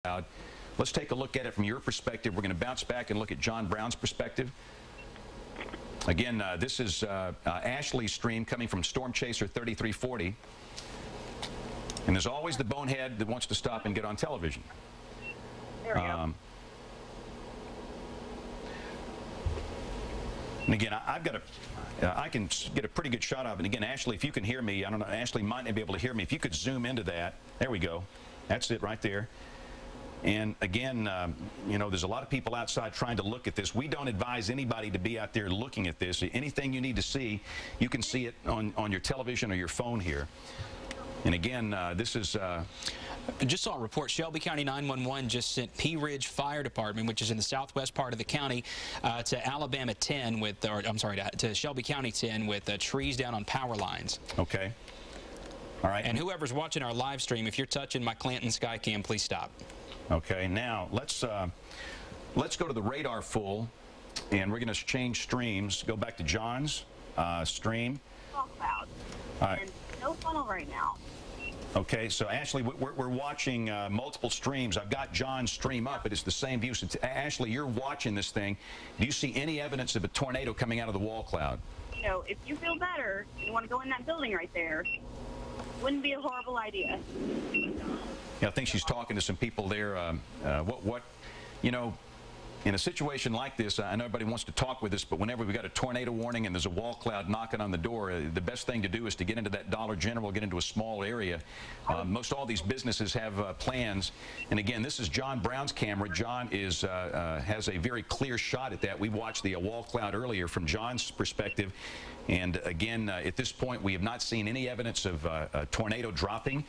cloud. Let's take a look at it from your perspective. We're going to bounce back and look at John Brown's perspective. Again, this is Ashley's stream coming from Storm Chaser 3340. And there's always the bonehead that wants to stop and get on television. There we go. And again, I can get a pretty good shot of it. And again, Ashley, if you can hear me, I don't know, Ashley might not be able to hear me. If you could zoom into that. There we go. That's it right there. And again, you know, there's a lot of people outside trying to look at this. We don't advise anybody to be out there looking at this. Anything you need to see, you can see it on your television or your phone here. And again, this is... Just saw a report. Shelby County 911 just sent Pea Ridge Fire Department, which is in the southwest part of the county, to Alabama 10 with, or I'm sorry, to Shelby County 10 with trees down on power lines. Okay. All right. And whoever's watching our live stream, if you're touching my Clanton Skycam, please stop. Okay. Now let's go to the radar full, and we're going to change streams. Go back to John's stream. Cloud. And no funnel right now. Okay, so Ashley, we're watching multiple streams. I've got John's stream up, but it's the same view. So Ashley, you're watching this thing. Do you see any evidence of a tornado coming out of the wall cloud? You know, if you feel better, you want to go in that building right there, wouldn't be a horrible idea. Yeah, I think she's talking to some people there. You know, in a situation like this, I know everybody wants to talk with us, but whenever we've got a tornado warning and there's a wall cloud knocking on the door, the best thing to do is to get into that Dollar General, get into a small area. Most all these businesses have plans. And again, this is John Brown's camera. John is has a very clear shot at that. We watched the wall cloud earlier from John's perspective. And again, at this point, we have not seen any evidence of a tornado dropping.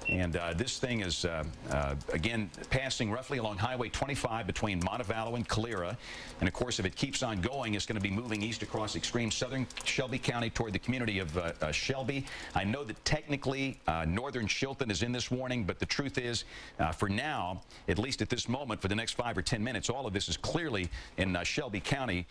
And this thing is, again, passing roughly along Highway 25 between Montevallo and Calera. And, of course, if it keeps on going, it's going to be moving east across extreme southern Shelby County toward the community of Shelby. I know that technically northern Chilton is in this warning, but the truth is, for now, at least at this moment, for the next 5 or 10 minutes, all of this is clearly in Shelby County.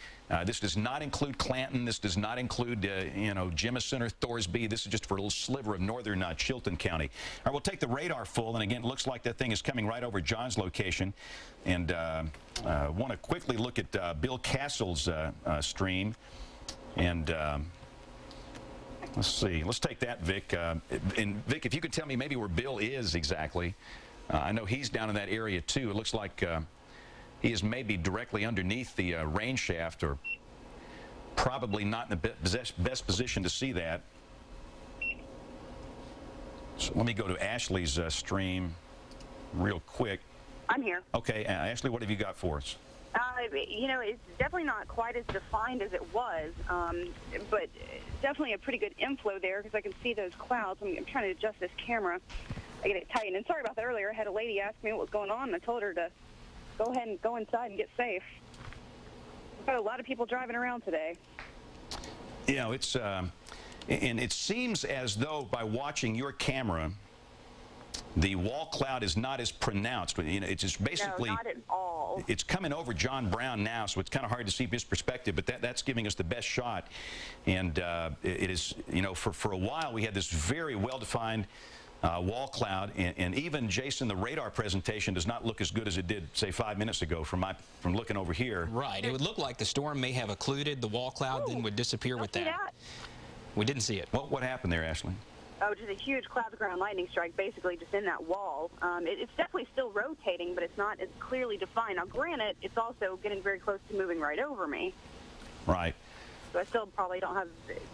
This does not include Clanton. This does not include, you know, Jemison or Thorsby. This is just for a little sliver of northern Chilton County. All right, we'll take the radar full, and again, it looks like that thing is coming right over John's location. And want to quickly look at Bill Castle's stream. And let's see. Let's take that, Vic. And Vic, if you could tell me maybe where Bill is exactly. I know he's down in that area too. It looks like he is maybe directly underneath the rain shaft, or probably not in the best position to see that. So let me go to Ashley's stream real quick. I'm here. Okay, Ashley, what have you got for us? You know, it's definitely not quite as defined as it was, but definitely a pretty good inflow there because I can see those clouds. I'm trying to adjust this camera. I get it tightened. And sorry about that earlier. I had a lady ask me what was going on, and I told her to go ahead and go inside and get safe. We've got a lot of people driving around today. You know, it's... and it seems as though by watching your camera, the wall cloud is not as pronounced. You know, it's just basically... No, not at all. It's coming over John Brown now, so it's kind of hard to see his perspective, but that's giving us the best shot. And it is, you know, for a while we had this very well-defined wall cloud, and even, Jason, the radar presentation does not look as good as it did, say, 5 minutes ago from looking over here. Right. It would look like the storm may have occluded the wall cloud, then would disappear with that. We didn't see it. What happened there, Ashley? Oh, just a huge cloud-to-ground lightning strike, basically just in that wall. It's definitely still rotating, but it's not as clearly defined. Now, granted, it's also getting very close to moving right over me. Right. So I still probably don't have,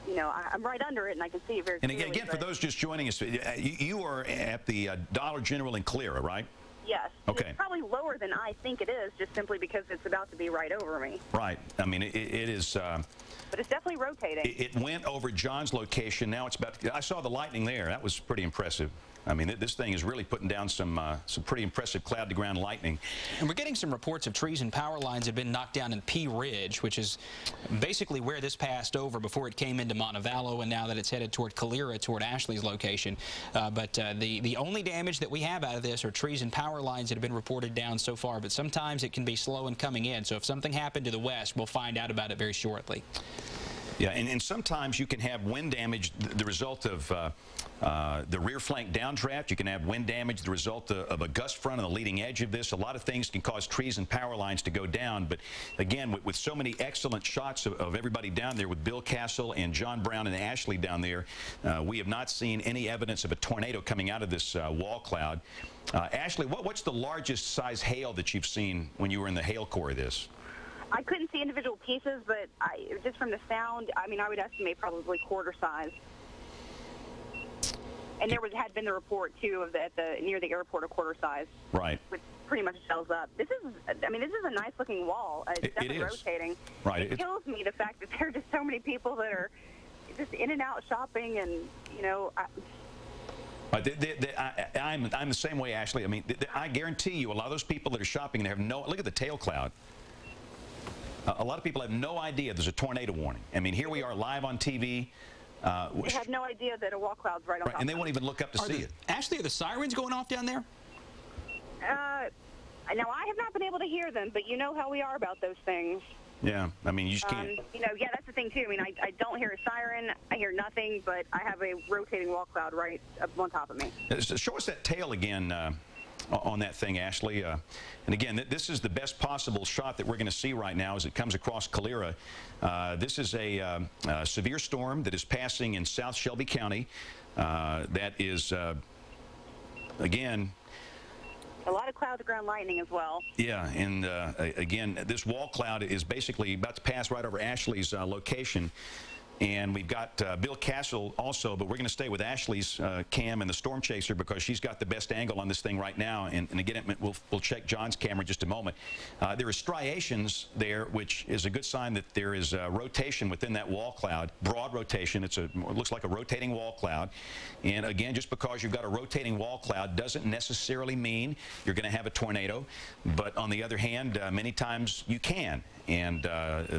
you know, I'm right under it, and I can see it very clearly. And again, for those just joining us, you are at the Dollar General in Calera, right? Yes. Okay. It's probably lower than I think it is, just simply because it's about to be right over me. Right. I mean, it is... but it's definitely rotating. It went over John's location. Now it's about... I saw the lightning there. That was pretty impressive. I mean, this thing is really putting down some pretty impressive cloud-to-ground lightning. And we're getting some reports of trees and power lines have been knocked down in Pea Ridge, which is basically where this passed over before it came into Montevallo, and now that it's headed toward Calera, toward Ashley's location. But the only damage that we have out of this are trees and power lines that have been reported down so far, but sometimes it can be slow in coming in. So if something happened to the west, we'll find out about it very shortly. Yeah, and sometimes you can have wind damage the result of the rear flank downdraft. You can have wind damage the result of a gust front on the leading edge of this. A lot of things can cause trees and power lines to go down. But again, with so many excellent shots of everybody down there, with Bill Castle and John Brown and Ashley down there, we have not seen any evidence of a tornado coming out of this wall cloud. Ashley, what's the largest size hail that you've seen when you were in the hail core of this? I couldn't see individual pieces, but just from the sound, I mean, I would estimate probably quarter size. And there had been the report too of near the airport, a quarter size. Right. Which pretty much tells up. This is a nice looking wall. It's definitely rotating. Right. It kills me the fact that there are just so many people that are just in and out shopping, and you know. I'm the same way, Ashley. I mean, I guarantee you, a lot of those people that are shopping, they have no. Look at the tail cloud. A lot of people have no idea there's a tornado warning. I mean, here we are live on TV. They have no idea that a wall cloud's right on top. And they won't even look up to see it. Ashley, are the sirens going off down there? Now, I have not been able to hear them, but you know how we are about those things. Yeah, I mean, you just can't. You know, yeah, that's the thing, too. I mean, I don't hear a siren. I hear nothing, but I have a rotating wall cloud right up on top of me. Show us that tail again on that thing, Ashley. And again, this is the best possible shot that we're going to see right now as it comes across Calera. This is a severe storm that is passing in South Shelby County. That is, again, a lot of cloud-to-ground lightning as well. Yeah, and again, this wall cloud is basically about to pass right over Ashley's location. And we've got Bill Castle also, but we're going to stay with Ashley's cam and the Storm Chaser because she's got the best angle on this thing right now. And again, we'll check John's camera in just a moment. There are striations there, which is a good sign that there is rotation within that wall cloud, broad rotation. It looks like a rotating wall cloud. And again, just because you've got a rotating wall cloud doesn't necessarily mean you're going to have a tornado. But on the other hand, many times you can. And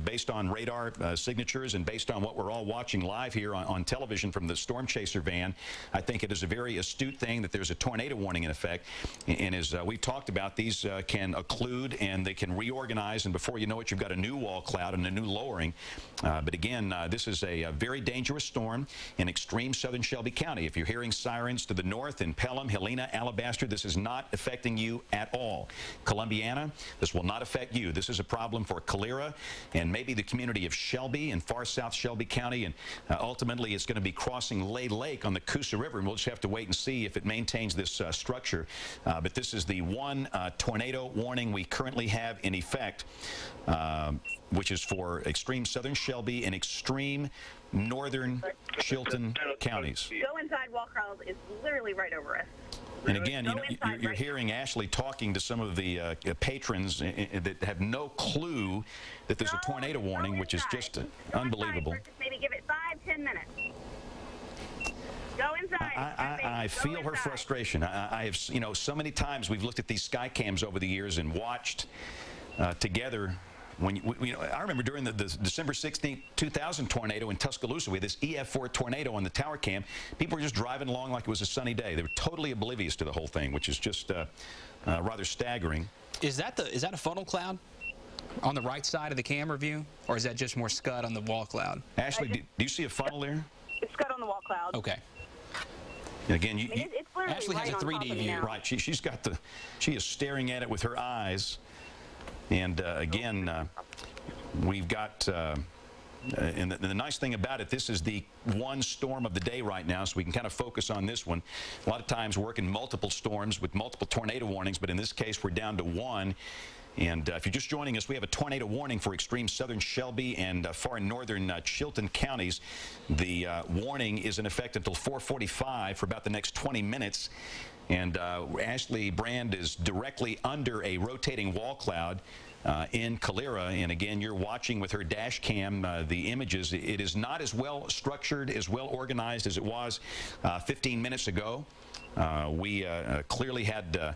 based on radar signatures and based on what we're all watching live here on television from the Storm Chaser van, I think it is a very astute thing that there's a tornado warning in effect. And as we've talked about, these can occlude and they can reorganize, and before you know it, you've got a new wall cloud and a new lowering. But again, this is a very dangerous storm in extreme southern Shelby County. If you're hearing sirens to the north in Pelham, Helena, Alabaster, this is not affecting you at all. Columbiana, this will not affect you. This is a problem for Calera and maybe the community of Shelby and far south Shelby County, and ultimately it's going to be crossing Lay Lake on the Coosa River, and we'll just have to wait and see if it maintains this structure. But this is the one tornado warning we currently have in effect, which is for extreme southern Shelby and extreme northern Chilton counties. Go inside, wall cloud is literally right over us. And again, you know, you're hearing Ashley talking to some of the patrons that have no clue that there's a tornado warning, which is just unbelievable. Maybe give it 5-10 minutes. Go inside. I feel her frustration. I have, you know, so many times we've looked at these sky cams over the years and watched together. I remember during the December 16th, 2000 tornado in Tuscaloosa, we had this EF4 tornado on the tower cam. People were just driving along like it was a sunny day. They were totally oblivious to the whole thing, which is just rather staggering. Is that a funnel cloud on the right side of the camera view, or is that just more scud on the wall cloud? Ashley, do you see a funnel there? It's scud on the wall cloud. Okay. And again, Ashley has a 3D view. Right, she is staring at it with her eyes. And again, we've got, and the nice thing about it, this is the one storm of the day right now, so we can kind of focus on this one. A lot of times we're working multiple storms with multiple tornado warnings, but in this case we're down to one. And if you're just joining us, we have a tornado warning for extreme southern Shelby and far northern Chilton counties. The warning is in effect until 4:45 for about the next 20 minutes. And Ashley Brand is directly under a rotating wall cloud in Calera. And again, you're watching with her dash cam the images. It is not as well structured, as well organized as it was 15 minutes ago. We clearly had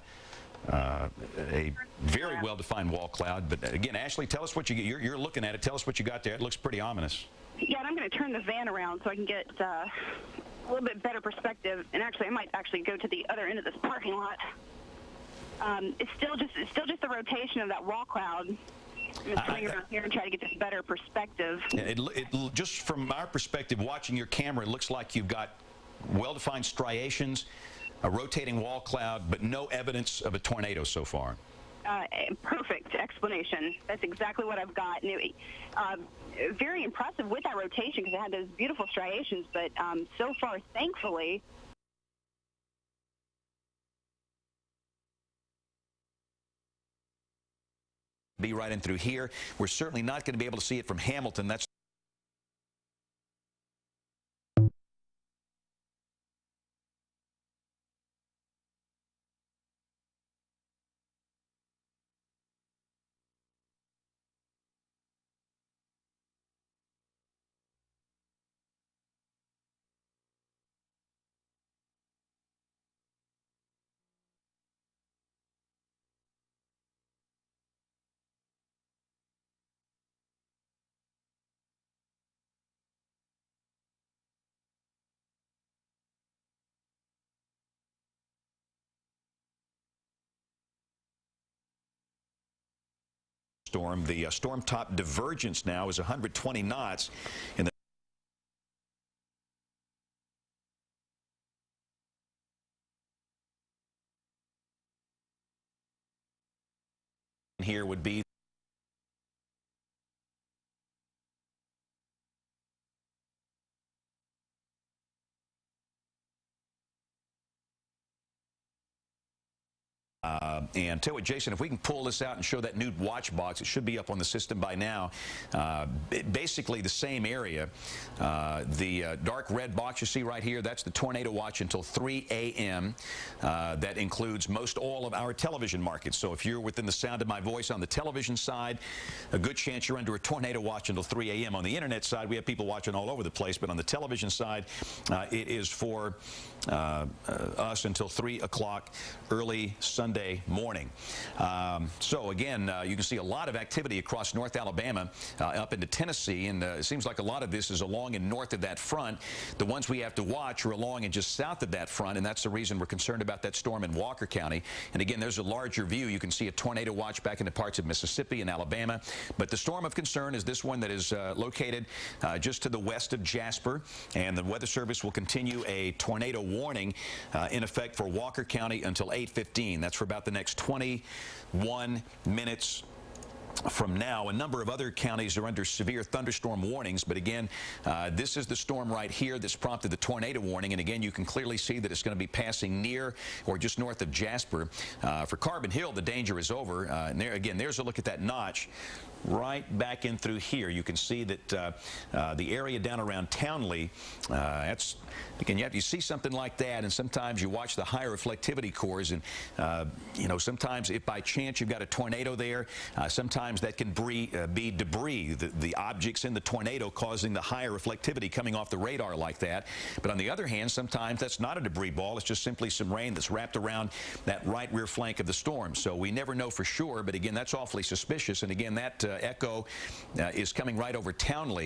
a very well-defined wall cloud. But again, Ashley, tell us what you get. You're looking at it. Tell us what you got there. It looks pretty ominous. Yeah, and I'm going to turn the van around so I can get a little bit better perspective. And actually, I might actually go to the other end of this parking lot. It's still just the rotation of that wall cloud. I'm going to swing around here and try to get this better perspective. Just from our perspective, watching your camera, it looks like you've got well-defined striations, a rotating wall cloud, but no evidence of a tornado so far. Perfect explanation. That's exactly what I've got. And very impressive with that rotation because it had those beautiful striations, but so far, thankfully, be right in through here. We're certainly not going to be able to see it from Hamilton. That's storm. The storm top divergence now is 120 knots in the here would be and tell you what, Jason, if we can pull this out and show that new watch box, it should be up on the system by now. Basically the same area. The dark red box you see right here, that's the tornado watch until 3 a.m. That includes most all of our television markets. So if you're within the sound of my voice on the television side, a good chance you're under a tornado watch until 3 a.m. On the internet side, we have people watching all over the place, but on the television side, it is for us until 3 o'clock early Sunday morning. So again, you can see a lot of activity across North Alabama up into Tennessee, and it seems like a lot of this is along and north of that front. The ones we have to watch are along and just south of that front, and that's the reason we're concerned about that storm in Walker County. And again, there's a larger view. You can see a tornado watch back into parts of Mississippi and Alabama, but the storm of concern is this one that is located just to the west of Jasper, and the Weather Service will continue a tornado warning in effect for Walker County until 8:15. That's for about the next 21 minutes from now. A number of other counties are under severe thunderstorm warnings, but again, this is the storm right here that's prompted the tornado warning, and again, you can clearly see that it's going to be passing near or just north of Jasper. For Carbon Hill, the danger is over. And there, again, there's a look at that notch right back in through here. You can see that the area down around Townley, that's, again, you see something like that, and sometimes you watch the higher reflectivity cores, and you know, sometimes if by chance you've got a tornado there, sometimes that can be debris, the objects in the tornado causing the higher reflectivity coming off the radar like that. But on the other hand, sometimes that's not a debris ball. It's just simply some rain that's wrapped around that right rear flank of the storm. So we never know for sure, but again, that's awfully suspicious. And again, that echo is coming right over Townley.